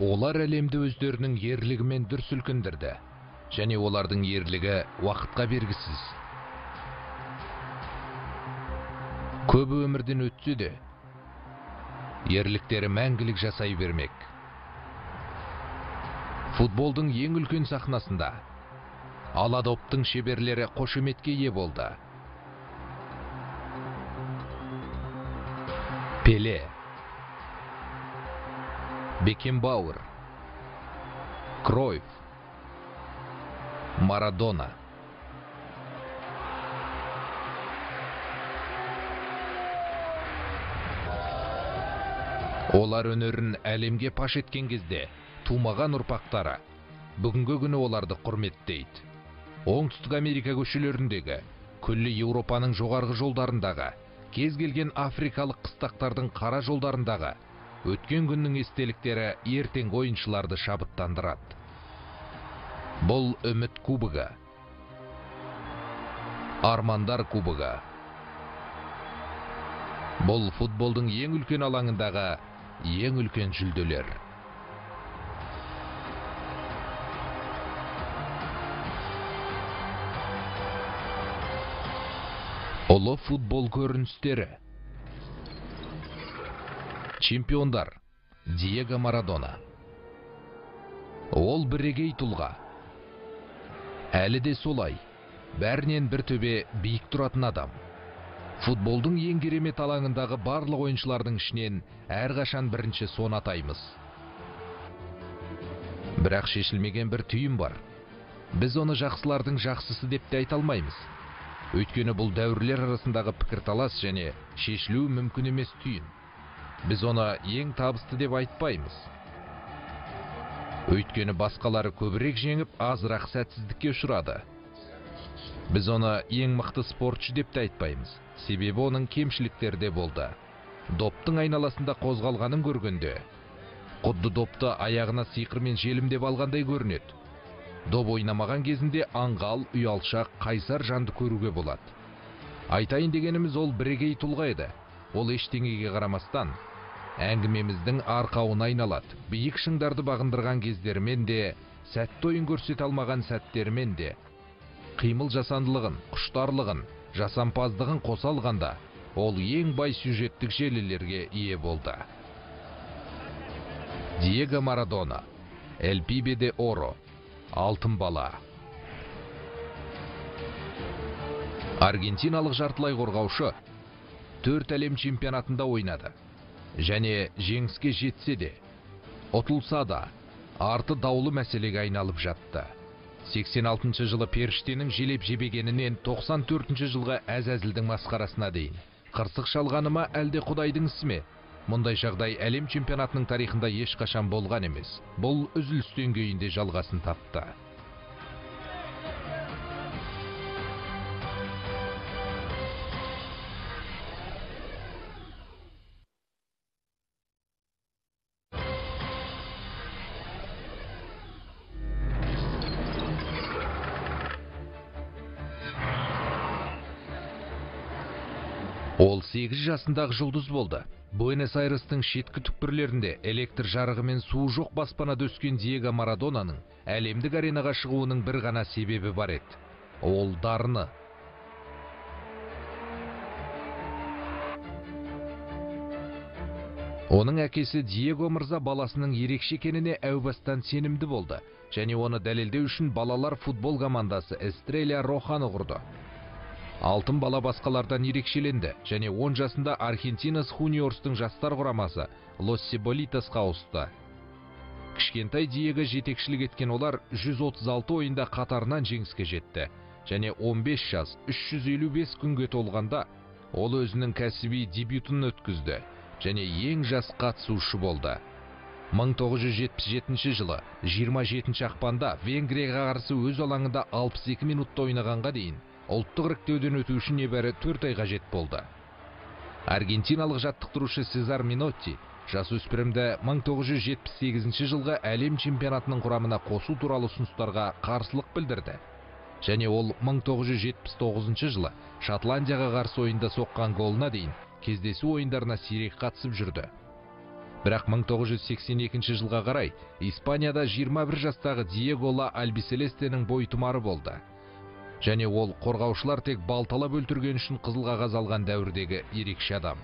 Олар әлемді өздерінің ерлігімен дүр сілкіндірді, және олардың ерлігі уақытқа бергісіз. Көп өмірден өтсе де, ерліктері мәңгілік жасай бермек. Футболдың ең үлкен сахнасында аладоптың шеберлері қошеметке ие болды. Пеле, Бекенбауэр, Кройф, Марадона. Олар өнерін әлемге паш еткен кезде тумаған ұрпақтары бүгінгі күні оларды құрметтейді. Оңтүстік Америка көшелеріндегі, күллі Еуропаның жоғарғы жолдарындағы, кез келген африкалық қыстақтардың қара жолдарындағы өткен күннің естеліктері ертең ойыншыларды шабыттандырады. Бұл үміт кубогы, армандар кубогы. Бұл футболдың ең үлкен алаңындағы ең үлкен жүлделер. Ұлы футбол көріністері. Чемпиондар Диего Марадона. Ол бірегей тұлға. Әлі де солай, бәрінен бір төбе биік тұратын адам. Футболдың ең керемет алаңындағы барлық ойыншылардың ішінен әрқашан бірінші соны атаймыз. Бірақ шешілмеген бір түйін бар. Біз оны жақсылардың жақсысы деп те айта алмаймыз. Өйткені бұл дәуірлер арасындағы пікірталас және шешілу мүмкін емес түйін. Біз оны ең табысты деп айтпаймыз. Өйткені басқалары көбірек жеңіп, азырақ сәтсіздікке ұшырады. Біз оны ең мықты спортшы деп те айтпаймыз. Себебі оның кемшіліктері де болды. Доптың айналасында қозғалғанын көргенде, құдды допты аяғына сиқырмен желімдеп алғандай көрінеді. Доп ойнамаған кезінде аңғал, ұялшақ, қайсар жанды көруге болады. Айтайын дегеніміз ол бірегей тұлға еді. Ол ештеңеге қарамастан әңгімеміздің арқауына айналады. Биік шыңдарды бағындырған кездермен де, сәтті ойын көрсете алмаған сәттермен де, қимыл жасандылығын, құштарлығын, жасампаздығын қоса алғанда, ол ең бай сюжеттік желілерге ие болды. Диего Марадона, El Pibe de Oro, алтын бала. Аргентиналық жартылай қорғаушы 4 әлем чемпионатында ойнады. Және жеңіске жетсе де, ұтылса да, арты даулы мәселеге айналып жатты. 86 жылы періштенің желеп жебегенінен 94 жылғы әзәзілдің масқарасына дейін. Қырсық шалғаны ма әлде құдайдың ісі ме? Мұндай жағдай әлем чемпионатының тарихында ешқашан болған емес. Бұл үзілістен кейін де жалғасын тапты. Ол 8 жасындағы жұлдыз болды. Буэнос-Айрестің шеткі түкпірлерінде электр жарығы мен суы жоқ баспанада өскен Диего Марадонаның әлемдік аренаға шығуының бір ғана себебі бар еді. Ол дарыны. Оның әкесі Диего мырза баласының ерекше екеніне әу бастан сенімді болды, және оны дәлелдеу үшін балалар футбол командасы Эстрелла Роханы құрды. Алтын бала басқалардан ерекшеленді, және 10 жасында Аргентинас Хуниорстың жастар құрамасы Лос Сиболитасқа ауысты. Кішкентай Диего жетекшілік еткен олар 136 ойында қатарынан жеңіске жетті, және 15 жас 355 күнге толғанда ол өзінің кәсіби дебютын өткізді, және ең жас қатысушы болды. 1977 жылы 27 ақпанда Венгрияға қарсы өз алаңында 62 минутта ойнағанға дейін ұлттық іріктеуден өту үшін небәрі 4 ай қажет болды. Аргентиналық жаттықтырушы Сезар Минотти жасөспірімді 1978 жылғы әлем чемпионатының құрамына қосу туралы ұсыныстарға қарсылық білдірді. Және ол 1979 жылы Шотландияға қарсы ойында соққан голына дейін кездесу ойындарына сирек қатысып жүрді. Бірақ 1982 жылға қарай Испанияда 21 жастағы Диего Ла Альбиселестенің бойтұмары болды. Және ол қорғаушылар тек балталап өлтірген үшін қызыл қағаз алған дәуірдегі ерекше адам.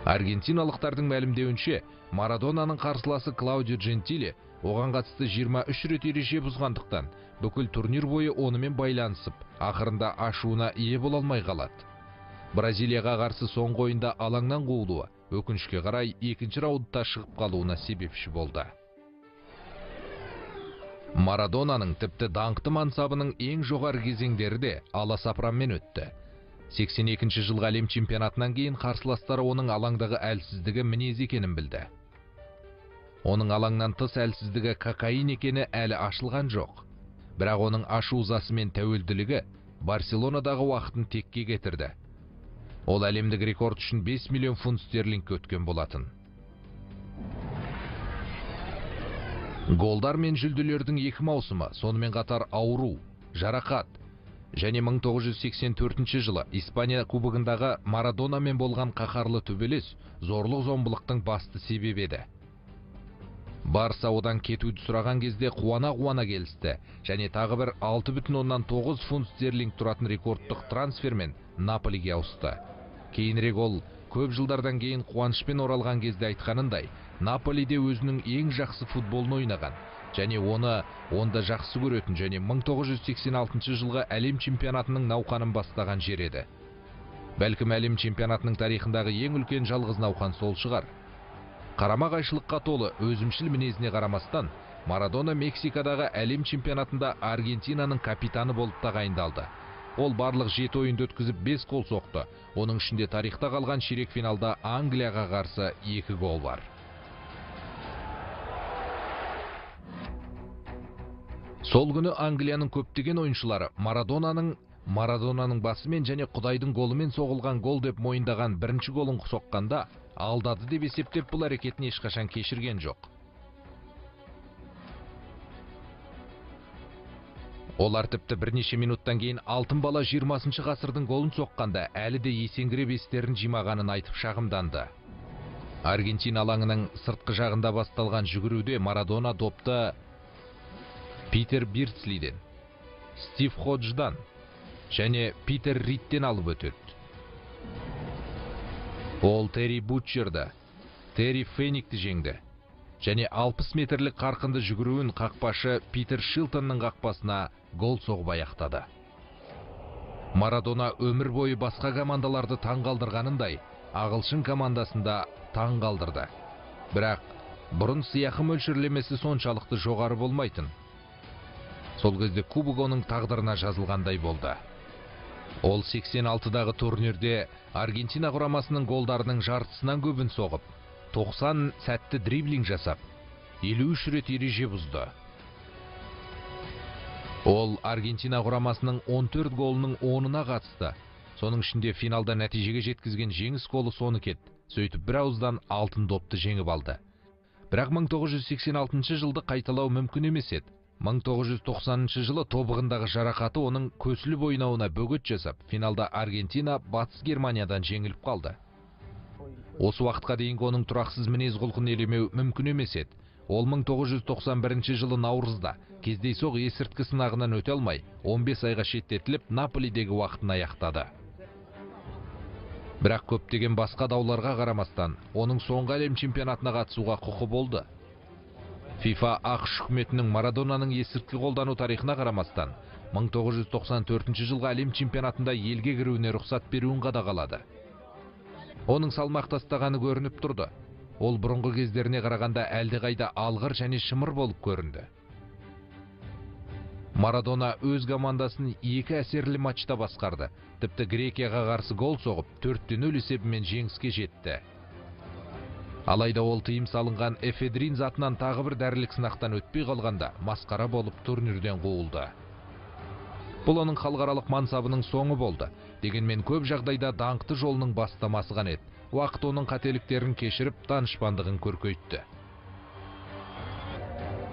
Аргентиналықтардың мәлімдеуінше, Марадонаның қарсыласы Клаудио Джентиле оған қатысты 23 рет ереже бұзғандықтан, бүкіл турнир бойы онымен байланысып, ақырында ашуына ие бола алмай қалады. Бразилияға қарсы соңғы ойында алаңнан қуылуы өкінішке қарай екінші раундта шығып қалуына себепші болды. Марадонаның тіпті даңқты мансабының ең жоғары кезеңдері де аласапыранмен өтті. 82 жылғы әлем чемпионатынан кейін қарсыластары оның алаңдағы әлсіздігі мінез екенін білді. Оның алаңнан тыс әлсіздігі кокаин екені әлі ашылған жоқ. Бірақ оның ашу-ызасы мен тәуелділігі Барселонадағы уақытын текке кетірді. Ол әлемдік рекорд үшін 5 миллион фунт стерлинг өткен болатын. Голдар мен жүлделердің екі маусымы, сонымен қатар ауру, жарақат және 1984 жылы Испания кубогындағы Марадонамен болған қаһарлы төбелес зорлық-зомбылықтың басты себебі еді. Барса одан кетуді сұраған кезде қуана-қуана келісті және тағы бір 6,9 фунт стерлинг тұратын рекордтық трансфермен Наполиге ауысты. Кейінірек ол көп жылдардан кейін қуанышпен оралған кезде айтқанындай, Наполиде өзінің ең жақсы футболын ойнаған және оны онда жақсы көретін және 1986 жылғы әлем чемпионатының науқанын бастаған жер еді. Бәлкім әлем чемпионатының тарихындағы ең үлкен жалғыз науқан сол шығар. Қарама-қайшылыққа толы өзімшіл мінезіне қарамастан, Марадона Мексикадағы әлем чемпионатында Аргентинаның капитаны болып тағайындалды. Ол барлық 7 ойынды өткізіп 5 гол соқты. Оның ішінде тарихта қалған ширек финалда Англияға қарсы 2 гол бар. Сол күні Англияның көптеген ойыншылары Марадонаның басымен және Құдайдың голымен соғылған гол деп мойындаған бірінші голын соққанда алдады деп есептеп бұл әрекетін ешқашан кешірген жоқ. Олар тіпті бірнеше минуттан кейін алтын бала 20 ғасырдың голын соққанда әлі де есеңгіреп естерін жимағанын айтып шағымданды. Аргентина алаңының сыртқы жағында басталған жүгіруде Марадона допты Питер Бирцлиден, Стив Ходждан және Питер Риттен алып өтеді. Ол Терри Бутчерді, Терри Феникті жеңді және 60 метрлік қарқынды жүгіруін қақпашы Питер Шилтонның қақпасына гол соғып аяқтады. Марадона өмір бойы басқа командаларды таңғалдырғанындай, ағылшын командасында таңғалдырды. Бірақ бұрын сыйақы мөлшерлемесі соншалықты жоғары болмайтын. Сол кезде кубок оның тағдырына жазылғандай болды. Ол 86-дағы турнирде Аргентина құрамасының голдарының жартысынан көбін соғып, 90 сәтті дриблинг жасап, 53 рет ереже бұзды. Ол Аргентина құрамасының 14 голының 10-ына қатысты. Соның ішінде финалда нәтижеге жеткізген жеңіс голы соны кет. Сөйтіп бір ауыздан алтын допты жеңіп алды. Бірақ 1986 жылды қайталау мүмкін емес еді. 1990 жылы тобығындағы жарақаты оның көсіліп ойнауына бөгет жасап, финалда Аргентина Батыс Германиядан жеңіліп қалды. Осы уақытқа дейінгі оның тұрақсыз мінез құлқын елемеу мүмкін емес еді. Ол 1991 жылы наурызда кездейсоқ есірткі сынағынан өте алмай, 15 айға шеттетіліп, Наполидегі уақытын аяқтады. Бірақ көптеген басқа дауларға қарамастан, оның соңғы әлем чемпионатына қатысуға құқы болды. FIFA ақш үкіметінің Марадонаның есірткі қолдану тарихына қарамастан, 1994 жылғы әлем чемпионатында елге кіруіне рұқсат беруін қадағалады. Оның салмақ тастағаны көрініп тұрды. Ол бұрынғы кездеріне қарағанда әлдеқайда алғыр және шымыр болып көрінді. Марадона өз командасын 2 әсерлі матчта басқарды. Тіпті Грекияға қарсы гол соғып, 4-0 есебімен жеңіске жетті. Алайда ол тыйым салынған эфедрин затынан тағы бір дәрілік сынақтан өтпей қалғанда масқара болып турнирден қуылды. Бұл оның халықаралық мансабының соңы болды. Дегенмен көп жағдайда даңқты жолының бастамасы ғана еді. Уақыт оның қателіктерін кешіріп, данышпандығын көркейтті.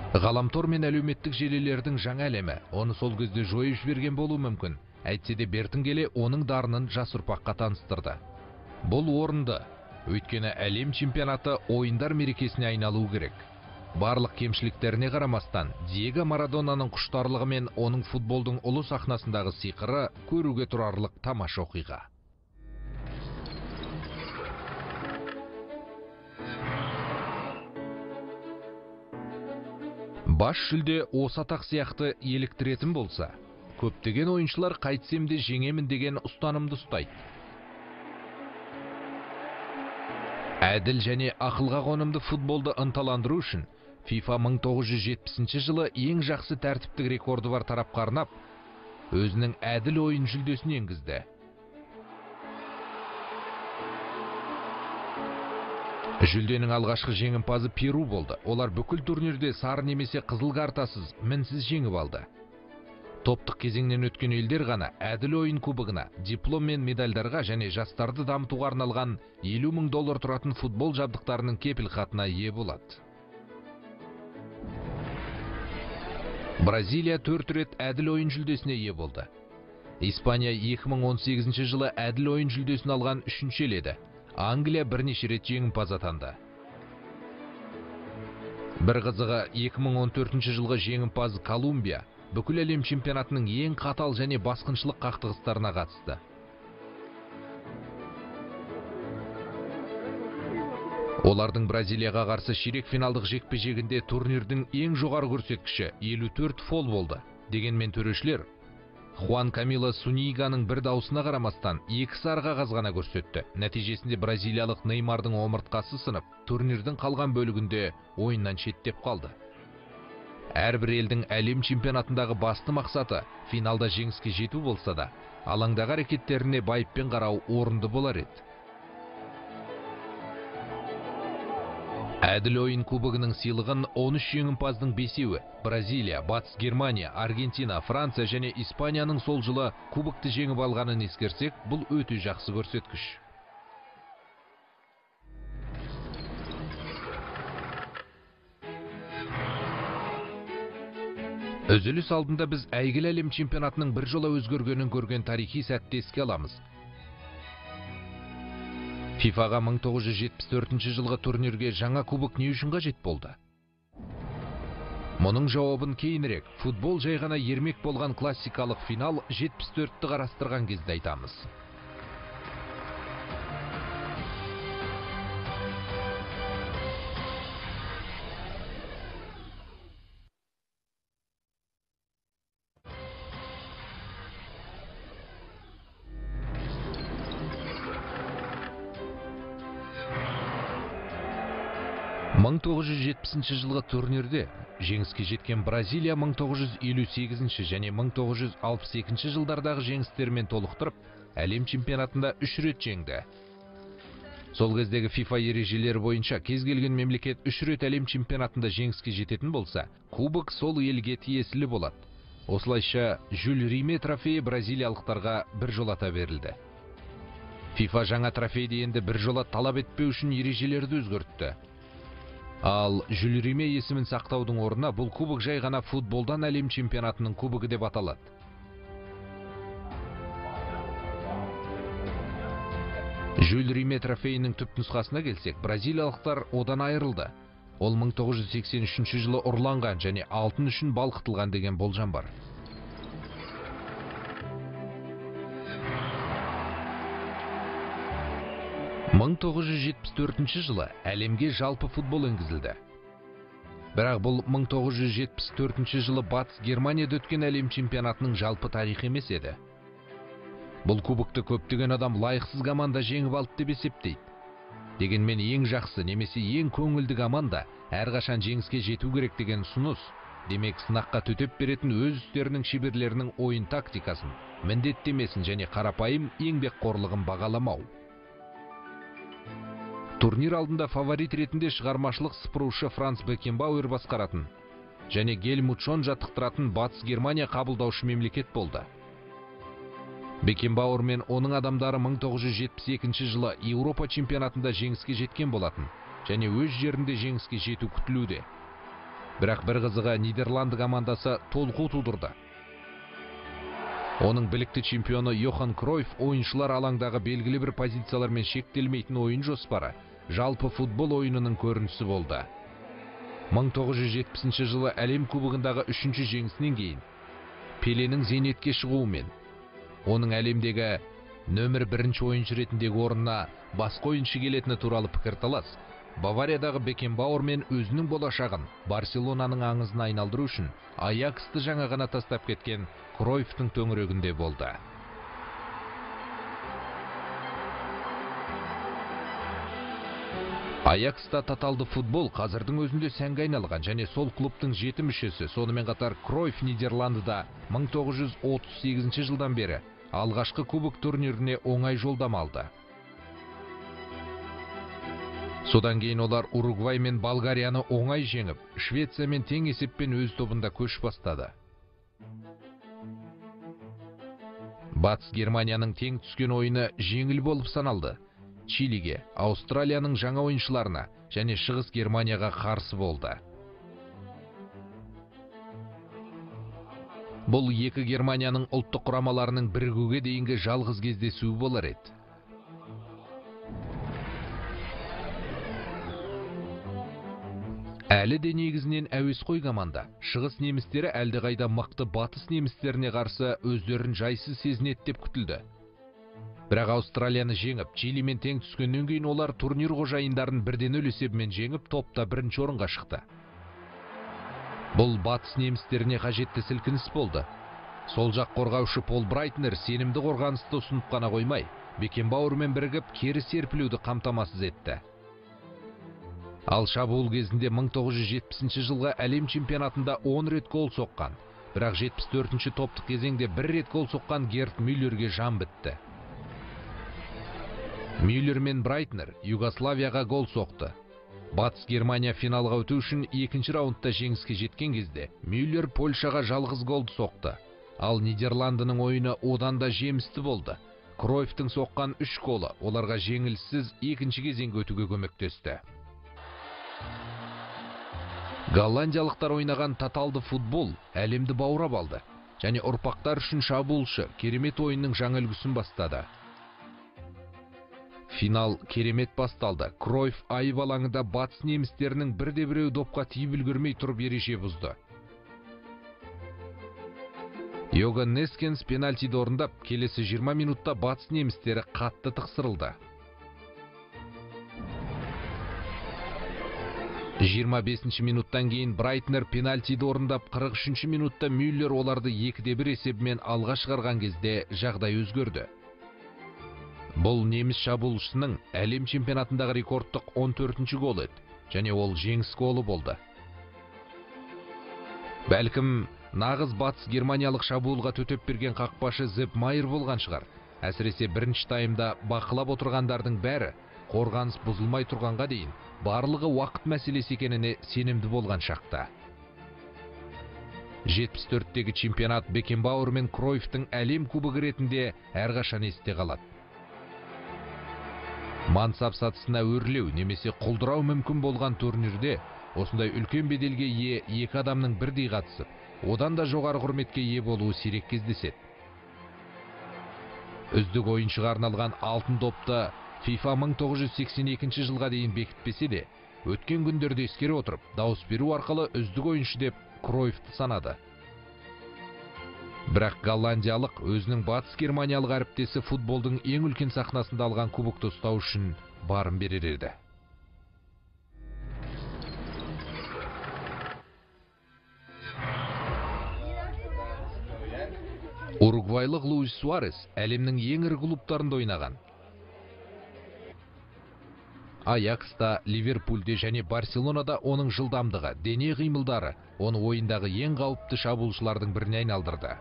Ғаламтор мен әлеуметтік желілердің жаңа әлемі оны сол кезде жойып жіберген болуы мүмкін. Әйтсе де бертін келе оның дарынын жас ұрпаққа таныстырды. Бұл орынды, Өйткені әлем чемпионаты ойындар мерекесіне айналу керек. Барлық кемшіліктеріне қарамастан, Диего Марадонаның құштарлығы мен оның футболдың ұлы сахнасындағы сиқыры көруге тұрарлық тамаша оқиға. Баш жүлде осы атақ сияқты еліктіретін болса, көптеген ойыншылар қайтсем де жеңемін деген ұстанымды ұстайды. Әділ және ақылға қонымды футболды ынталандыру үшін FIFA 1970 жылы ең жақсы тәртіптік рекорды бар тарапқа арнап, өзінің әділ ойын жүлдесін енгізді. Жүлденің алғашқы жеңімпазы Перу болды. Олар бүкіл турнирде сары немесе қызыл картасыз, мінсіз жеңіп алды. Топтық кезеңнен өткен елдер ғана әділ ойын кубогына, диплом мен медальдарға және жастарды дамытуға арналған $50,000 тұратын футбол жабдықтарының кепілхатына ие болады. Бразилия 4 рет әділ ойын жүлдесіне ие болды. Испания 2018 жылы әділ ойын жүлдесін алған 3-ші ел еді. Англия бірнеше рет жеңімпаз атанды. Бір қызығы 2014 жылғы жеңімпаз Колумбия бүкіл әлем чемпионатының ең қатал және басқыншылық қақтығыстарына қатысты. Олардың Бразилияға қарсы ширек финалдық жекпе-жегінде турнирдің ең жоғары көрсеткіші 54 фол болды. Дегенмен төрешілер Хуан Камило Суниганың бір даусына қарамастан 2 сары қағаз ғана көрсетті. Нәтижесінде бразилиялық Неймардың омыртқасы сынып, турнирдің қалған бөлігінде ойыннан шеттеп қалды. Әрбір елдің әлем чемпионатындағы басты мақсаты финалда жеңіске жету болса да, алаңдағы әрекеттеріне байыппен қарау орынды болар еді. Әділ ойын кубогының сыйлығын 13 жеңімпаздың 5-еуі Бразилия, Батыс Германия, Аргентина, Франция және Испанияның сол жылы кубокты жеңіп алғанын ескерсек, бұл өте жақсы көрсеткіш. Үзіліс алдында біз әйгілі әлем чемпионатының бір жола өзгергенін көрген тарихи сәтті еске аламыз. FIFA-ға 1974 жылғы турнирге жаңа кубок не үшін қажет болды? Мұның жауабын кейінірек, футбол жай ғана ермек болған классикалық финал 74-ті қарастырған кезде айтамыз. Мың 1970 жылғы турнирде жеңіске жеткен Бразилия 1958 және 1962 жылдардағы жеңістермен толықтырып, әлем чемпионатында 3 рет жеңді. Сол кездегі FIFA ережелері бойынша кез келген мемлекет 3 рет әлем чемпионатында жеңіске жететін болса, кубок сол елге тиесілі болады. Осылайша Жюль Риме трофейі бразилиялықтарға бір жолата берілді. FIFA жаңа трофейді енді бір жола талап етпеу үшін ережелерді өзгертті. Ал Жюль Риме есімін сақтаудың орнына бұл кубок жай ғана футболдан әлем чемпионатының кубогы деп аталады. Жюль Риме трофейінің түп нұсқасына келсек, бразилиялықтар одан айырылды. Ол 1983 жылы ұрланған және алтын үшін балқытылған деген болжам бар. Мың 1974 жылы әлемге жалпы футбол енгізілді. Бірақ бұл 1974 жылы Батыс Германияда өткен әлем чемпионатының жалпы тарихы емес еді. Бұл кубокты көптеген адам лайықсыз команда жеңіп алды деп есептейді. Дегенмен ең жақсы немесе ең көңілді команда әрқашан жеңіске жету керек деген ұсыныс. Демек сынаққа төтеп беретін өз істерінің шеберлерінің ойын тактикасын, міндеттемесін және қарапайым еңбекқорлығын бағаламау. Турнир алдында фаворит ретінде шығармашылық сыпырушы Франц Бекенбауэр басқаратын және Гельмут Шон жаттықтыратын Батыс Германия қабылдаушы мемлекет болды. Бекенбауэр мен оның адамдары 1972 жылы Еуропа чемпионатында жеңіске жеткен болатын және өз жерінде жеңіске жету күтілуде. Бірақ бір қызығы Нидерланды командасы толқу тудырды. Оның білікті чемпионы Йохан Кройф ойыншылар алаңдағы белгілі бір позициялармен шектелмейтін ойын жоспары жалпы футбол ойынының көрінісі болды. 1970 жылы әлем кубогындағы 3-ші жеңісінен кейін Пеленің зейнетке шығуымен оның әлемдегі нөмір 1-ші ойыншы ретіндегі орнына басқа ойыншы келетіні туралы пікірталас Бавариядағы Бекенбауэр мен өзінің болашағын Барселонаның аңызына айналдыру үшін Аяксты жаңа ғана тастап кеткен Кройфтың төңірегінде болды. Аякста тоталды футбол қазірдің өзінде сәнге айналған және сол клубтың 7 мүшесі, сонымен қатар Кройф Нидерландыда 1938 жылдан бері алғашқы кубок турниріне оңай жолдама алды. Содан кейін олар Уругвай мен Болгарияны оңай жеңіп, Швециямен тең есеппен өз тобында көш бастады. Батыс Германияның тең түскен ойыны жеңіл болып саналды. Чилиге, Аустралияның жаңа ойыншыларына және Шығыс Германияға қарсы болды. Бұл екі Германияның ұлттық құрамаларының бірігуге дейінгі жалғыз кездесуі болар еді. Әлі де негізінен әуесқой команда. Шығыс немістері әлдеқайда мықты батыс немістеріне қарсы өздерін жайсыз сезінеді деп күтілді. Бірақ Аустралияны жеңіп, Чилимен тең түскеннен кейін олар турнир қожайындарын 1-0 есебімен жеңіп, топта 1-ші орынға шықты. Бұл батыс немістеріне қажетті сілкініс болды. Сол жақ қорғаушы Пол Брайтнер сенімді қорғанысты ұсынып қана қоймай, Бекенбауэрмен бірігіп кері серпілуді қамтамасыз етті. Ал шабуыл кезінде 1970 жылғы әлем чемпионатында 10 рет гол соққан, бірақ 74-ші топтық кезеңде 1 рет гол соққан Герт Мюллерге жан бітті. Мюллер мен Брайтнер Югославияға гол соқты. Батыс Германия финалға өту үшін 2-ші раундта жеңіске жеткен кезде Мюллер Польшаға жалғыз голды соқты. Ал Нидерландының ойыны одан да жемісті болды. Кройфтың соққан 3 голы оларға жеңіліссіз 2-ші кезеңге өтуге көмектесті. Голландиялықтар ойнаған тоталды футбол әлемді баурап алды және ұрпақтар үшін шабуылшы керемет ойынның жаңа үлгісін бастады. Финал керемет басталды. Кройф айып алаңында батыс немістерінің бірде-біреу допқа тиіп үлгермей тұрып ереже бұзды. Йоган Нескенс пенальтиді орындап, келесі 20 минутта батыс немістері қатты тықсырылды. 25-ші минуттан кейін Брайтнер пенальтиді орындап, 43-ші минутта Мюллер оларды 2-1 есебімен алға шығарған кезде жағдай өзгерді. Бұл неміс шабуылшысының әлем чемпионатындағы рекордтық 14-ші гол еді, және ол жеңіс голы болды. Бәлкім, нағыз батыс германиялық шабуылға төтеп берген қақпашы Зепп Майер болған шығар. Әсіресе бірінші таймда бақылап отырғандардың бәрі қорғаныс бұзылмай тұрғанға дейін барлығы уақыт мәселесі екеніне сенімді болған шақта. 74-тегі чемпионат Бекенбауэр мен Кройфтың әлем кубогы ретінде әрқашан есте қалады. Мансап сатысына өрлеу немесе құлдырау мүмкін болған турнирде осындай үлкен беделге ие екі адамның бірдей қатысып, одан да жоғары құрметке ие болуы сирек кездеседі. Үздік ойыншыға арналған алтын допты FIFA 1982 жылға дейін бекітпесе де, өткен күндерде ескере отырып, дауыс беру арқылы үздік ойыншы деп Кройфты санады. Бірақ голландиялық өзінің батыс германиялық әріптесі футболдың ең үлкен сахнасында алған кубокты ұстау үшін барын берер еді. Уругвайлық Луис Суарес әлемнің ең ірі клубтарында ойнаған. Аякста, Ливерпульде және Барселонада оның жылдамдығы, дене қимылдары оны ойындағы ең қауіпті шабуылшылардың біріне айналдырды.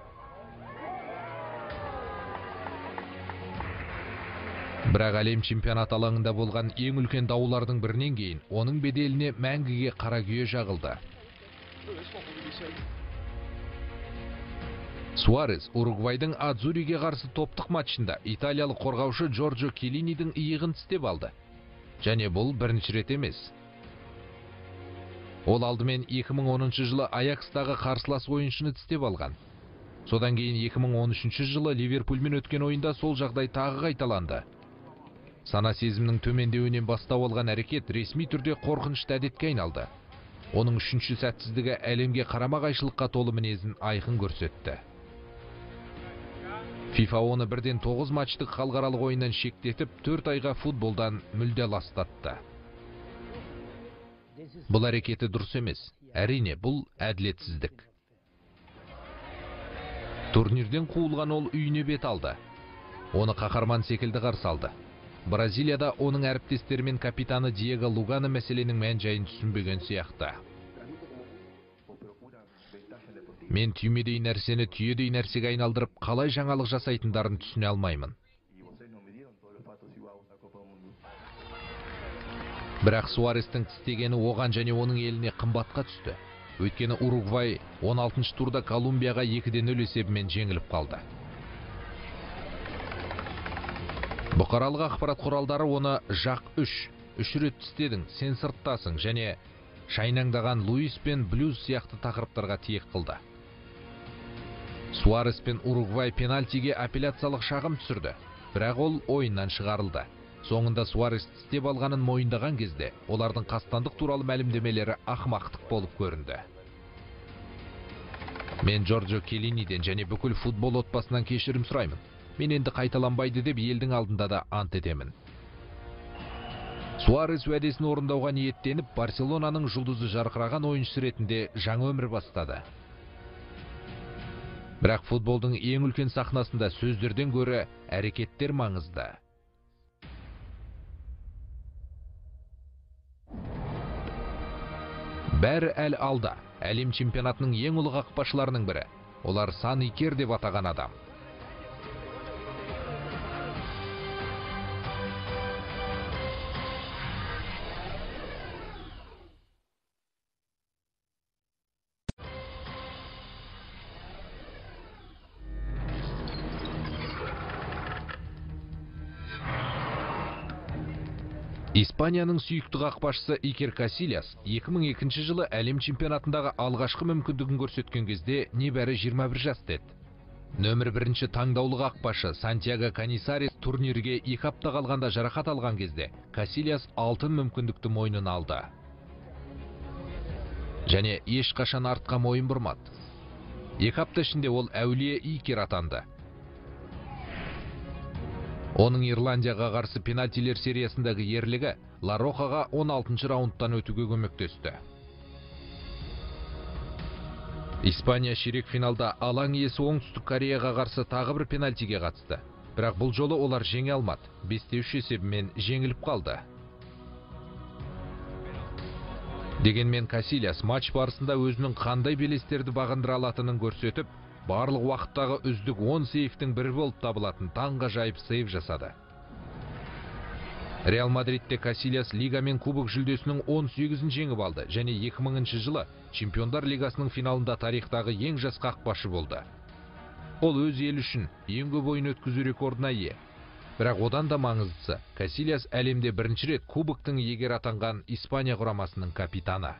Бірақ әлем чемпионат алаңында болған ең үлкен даулардың бірінен кейін оның беделіне мәңгіге қара күйе жағылды. Суарес Уругвайдың Адзуриге қарсы топтық матчында италиялық қорғаушы Джорджо Келлинидің иығын тістеп алды. Және бұл бірінші рет емес. Ол алдымен 2010 жылы Аякстағы қарсылас ойыншыны тістеп алған. Содан кейін 2013 жылы Ливерпульмен өткен ойында сол жағдай тағы қайталанды. Сана сезімнің төмендеуінен бастау алған әрекет ресми түрде қорқынышты әдетке айналды. Оның үшінші сәтсіздігі әлемге қарама-қайшылыққа толы мінезін айқын көрсетті. FIFA оны бірден 9 матчтық халықаралық ойыннан шектетіп, 4 айға футболдан мүлде ластатты. Бұл әрекеті дұрыс емес. Әрине, бұл әділетсіздік. Турнирден қуылған ол үйіне бет алды. Оны қаһарман секілді қарсы алды. Бразилияда оның әріптестері мен капитаны Диего Лугано мәселенің мән-жайын түсінбеген сияқты. Мен түймедей нәрсені түйедей нәрсеге айналдырып, қалай жаңалық жасайтындарын түсіне алмаймын. Бірақ Суарестің тістегені оған және оның еліне қымбатқа түсті. Өйткені Уругвай 16-шы турда Колумбияға 2-0 есебімен жеңіліп қалды. Бұқаралық ақпарат құралдары оны жақ 3 рет тістедің, сен сырттасың және шайнаңдаған Луис пен Блюз сияқты тақырыптарға тиек қылды. Суарес пен Уругвай пенальтиге апелляциялық шағым түсірді, бірақ ол ойыннан шығарылды. Соңында Суарес тістеп алғанын мойындаған кезде, олардың қастандық туралы мәлімдемелері ақымақтық болып көрінді. Мен Джорджо Келиниден және бүкіл футбол отбасынан кешірім сұраймын. Мен енді қайталанбайды деп елдің алдында да ант етемін. Суарес уәдесін орындауға ниеттеніп, Барселонаның жұлдызы жарқыраған ойыншысы ретінде жаңа өмір бастады. Бірақ футболдың ең үлкен сахнасында сөздерден гөрі әрекеттер маңызды. Бәрі әлі алда. Әлем чемпионатының ең ұлы қақпашыларының бірі. Олар Сан Икер деп атаған адам. Испанияның сүйікті қақпашысы Икер Касильяс 2002 жылы әлем чемпионатындағы алғашқы мүмкіндігін көрсеткен кезде небәрі 21 жаста еді. Нөмір 1 таңдаулы қақпашы Сантьяго Канисарес турнирге 2 апта қалғанда жарақат алған кезде Касильяс алтын мүмкіндікті мойнына алды. Және ешқашан артқа мойын бұрмады. 2 апта ішінде ол әулие Икер атанды. Оның Ирландияға қарсы пенальтилер сериясындағы ерлігі Ла Рохаға 16-шы раундтан өтуге көмектесті. Испания ширек финалда алаң иесі Оңтүстік Кореяға қарсы тағы бір пенальтиге қатысты. Бірақ бұл жолы олар жеңе алмады. 5-3 есебімен жеңіліп қалды. Дегенмен Касильяс матч барысында өзінің қандай белестерді бағындыра алатынын көрсетіп, барлық уақыттағы үздік 10 сейфтің бірі болып табылатын таңғажайып сейф жасады. Реал Мадридте Касильяс лига мен кубок жүлдесінің 18-ін жеңіп алды және 2000 жылы Чемпиондар лигасының финалында тарихтағы ең жас қақпашы болды. Ол өз елі үшін ең көп ойын өткізу рекордына ие. Бірақ одан да маңыздысы, Касильяс әлемде бірінші рет кубоктың иегері атанған Испания құрамасының капитаны.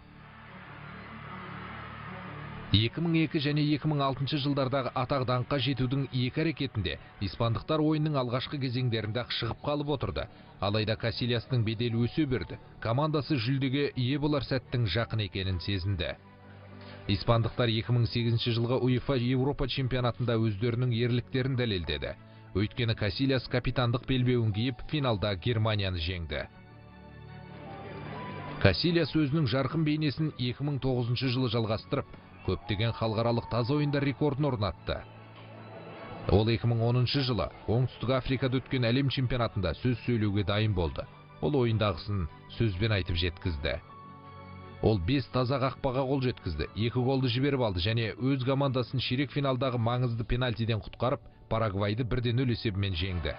2002 және 2006 жылдардағы атақ-даңққа жетудің екі әрекетінде испандықтар ойынның алғашқы кезеңдерінде шығып қалып отырды. Алайда Касильястың беделі өсе берді. Командасы жүлдеге ие болар сәттің жақын екенін сезінді. Испандықтар 2008 жылғы УЕФА Еуропа чемпионатында өздерінің ерліктерін дәлелдеді. Өйткені Касильяс капитандық белбеуін киіп финалда Германияны жеңді. Касильяс өзінің жарқын бейнесін 2009 жылы жалғастырып, көптеген халықаралық таза ойындар рекордын орнатты. Ол 2010 жылы Оңтүстік Африкада өткен әлем чемпионатында сөз сөйлеуге дайын болды. Ол ойындағысын сөзбен айтып жеткізді. Ол 5 таза қақпаға қол жеткізді, 2 голды жіберіп алды және өз командасын ширек финалдағы маңызды пенальтиден құтқарып, Парагвайды 1-0 есебімен жеңді.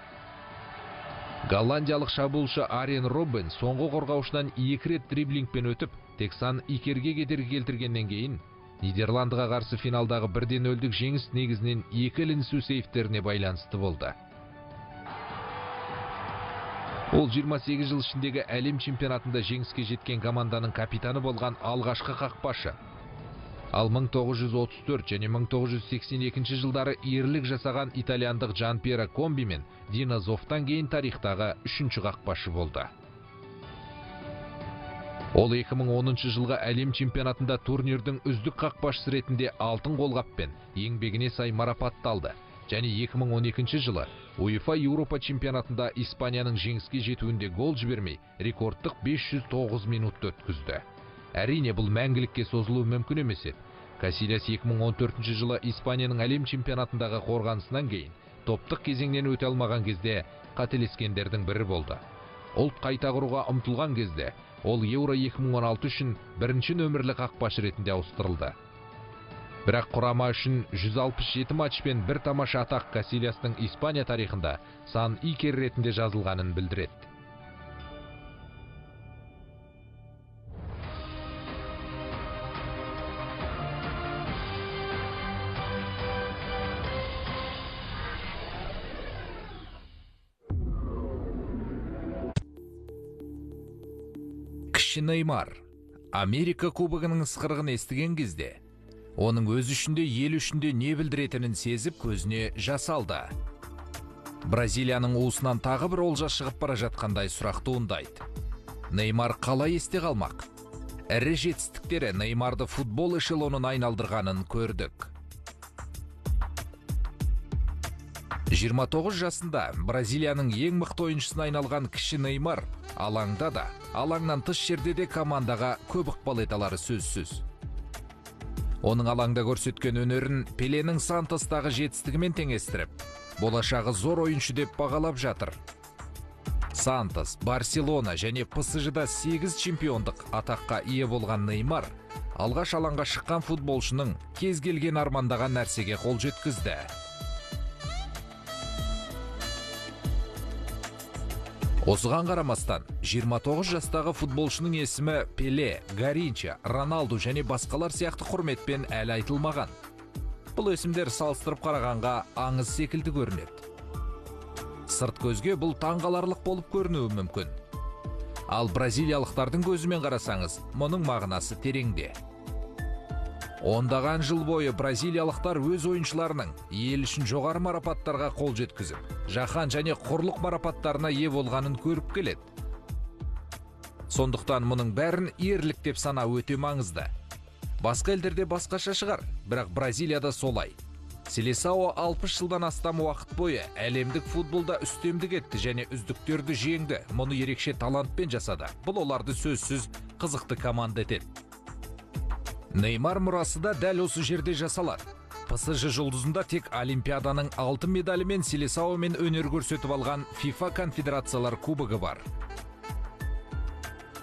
Голландиялық шабуылшы Арен Роббен соңғы қорғаушынан 2 рет дриблингпен өтіп, тек Сан Икерге кедергі келтіргеннен кейін Нидерландыға қарсы финалдағы 1-0 жеңіс негізінен 2 ілінісу сейфтеріне байланысты болды. Ол 28 жыл ішіндегі әлем чемпионатында жеңіске жеткен команданың капитаны болған алғашқы қақпашы. Ал 1934 және 1982 жылдары ерлік жасаған итальяндық Джанпьеро Комби мен Дино Зоффтан кейін тарихтағы 3-ші қақпашы болды. Ол 2010 жылғы әлем чемпионатында турнирдің үздік қақпашысы ретінде алтын қолғаппен еңбегіне сай марапатталды. Және 2012 жылы УЕФА Еуропа чемпионатында Испанияның жеңіске жетуінде гол жібермей, рекордтық 509 минутты өткізді. Әрине, бұл мәңгілікке созылуы мүмкін емес еді. Касильяс 2014 жылы Испанияның әлем чемпионатындағы қорғанысынан кейін топтық кезеңнен өте алмаған кезде қателескендердің бірі болды. Ұлт қайта құруға ұмтылған кезде ол Еуро 2016 үшін бірінші нөмірлі қақпашы ретінде ауыстырылды. Бірақ құрама үшін 167 матчпен бір тамаша атақ Касильястың Испания тарихында сан икер ретінде жазылғанын білдіреді. Кіші Неймар Америка кубогының ысқырығын естіген кезде, оның өз үшінде, ел үшінде не білдіретінін сезіп көзіне жас алды. Бразилияның уысынан тағы бір олжа шығып бара жатқандай сұрақ туындайды. Неймар қалай есте қалмақ? Ірі жетістіктері Неймарды футбол эшелонын айналдырғанын көрдік. 29 жасында Бразилияның ең мықты ойыншысына айналған кіші Неймар алаңда да, алаңнан тыс жерде де командаға көп ықпал ете алары сөзсіз. Оның алаңда көрсеткен өнерін Пеленің Сантостағы жетістігімен теңестіріп, болашағы зор ойыншы деп бағалап жатыр. Сантос, Барселона және ПСЖ-да 8 чемпиондық атаққа ие болған Неймар алғаш алаңға шыққан футболшының кез келген армандаған нәрсеге қол жеткізді. Осыған қарамастан, 29 жастағы футболшының есімі Пеле, Гаринча, Роналду және басқалар сияқты құрметпен әлі айтылмаған. Бұл есімдер салыстырып қарағанға аңыз секілді көрінеді. Сырт көзге бұл таңғаларлық болып көрінуі мүмкін. Ал бразилиялықтардың көзімен қарасаңыз, мұның мағынасы тереңде. Ондаған жыл бойы бразилиялықтар өз ойыншыларының ел үшін жоғары марапаттарға қол жеткізіп, жаһан және құрлық марапаттарына ие болғанын көріп келеді. Сондықтан мұның бәрін ерлік деп санау өте маңызды. Басқа елдерде басқаша шығар, бірақ Бразилияда солай. Селесао 60 жылдан астам уақыт бойы әлемдік футболда үстемдік етті және үздіктерді жеңді. Мұны ерекше талантпен жасады. Бұл оларды сөзсіз қызықты команда етеді. Неймар мұрасы да дәл осы жерде жасалады. ПСЖ жұлдызында тек Олимпиаданың алтын медалі мен Селесаомен өнер көрсетіп алған FIFA конфедерациялар кубогы бар.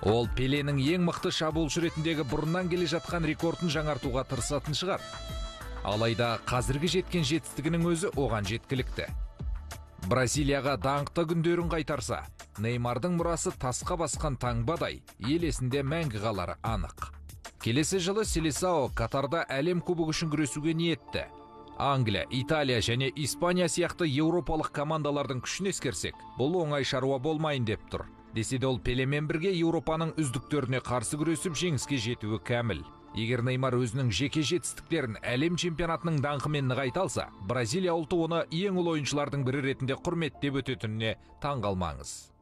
Ол Пеленің ең мықты шабуылшы ретіндегі бұрыннан келе жатқан рекордын жаңартуға тырысатын шығар. Алайда қазіргі жеткен жетістігінің өзі оған жеткілікті. Бразилияға даңқты күндерін қайтарса, Неймардың мұрасы тасқа басқан таңбадай ел есінде мәңгі қалары анық. Келесі жылы Селесао Катарда әлем кубогы үшін күресуге ниетті. Англия, Италия және Испания сияқты еуропалық командалардың күшін ескерсек, бұл оңай шаруа болмайын деп тұр. Десе де ол Пелемен бірге Еуропаның үздіктеріне қарсы күресіп жеңіске жетуі кәміл. Егер Неймар өзінің жеке жетістіктерін әлем чемпионатының даңқымен нығайта алса, Бразилия ұлты оны ең ұлы ойыншылардың бірі ретінде құрметтеп өтетініне таң қалмаңыз.